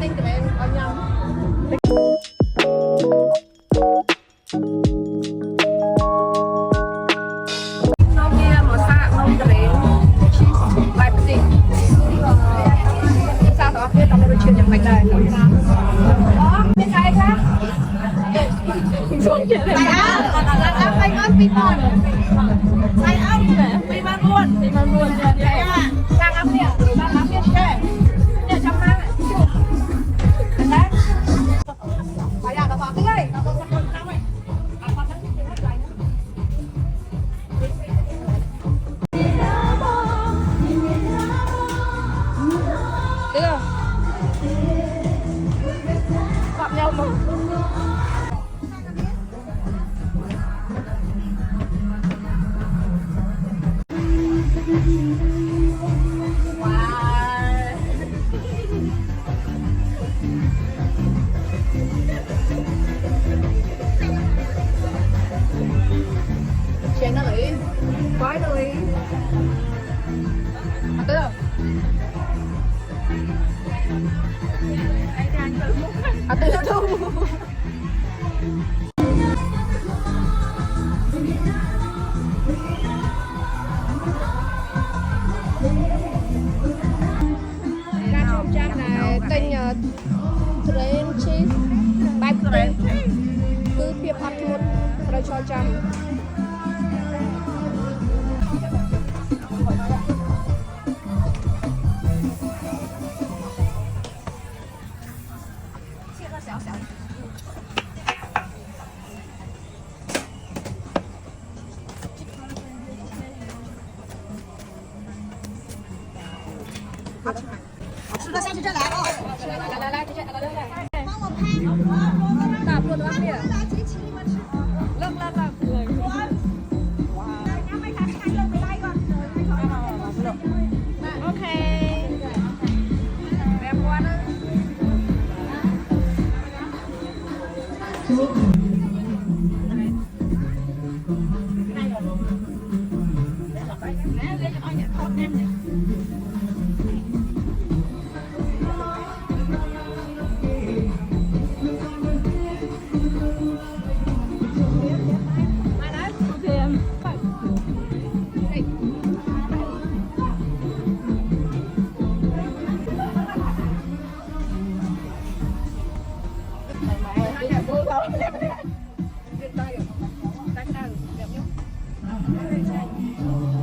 tinh tụi em ở nhau. Nó kia một xa không tụi em vài cái gì sao đó biết tao mới chuyện nhận bánh này đó bên này khác xuống chuyện này còn là đang bay ngon pin ngon bay ốc pin man luôn đang áp điện đang áp điện kệ để trong mang đấy phải là vào cái này gặp nhau mà chuyện nó lý quái nó lý à tư à tư thu ra trong trang này kênh train cheese bike train cứ việc học một rồi cho trang吃个下去这来哦，来，这来，帮我拍。大波多面，来，姐请你们吃。愣，对。哇，你没看看又没来一个。OK，别关了。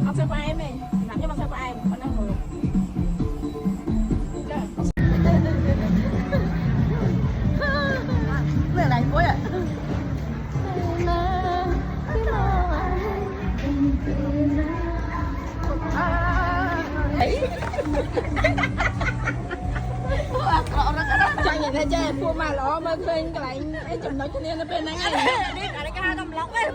Ông sao qua em đi, làm cho bằng sao qua em, con đang ngồi. Bây giờ này cuối ạ. Chạy nhìn thấy chơi, phu mà lọ mà khuyên cái lại, em chồng nói cho nên nó bên này. Đi, cái hai cầm lọc ấy.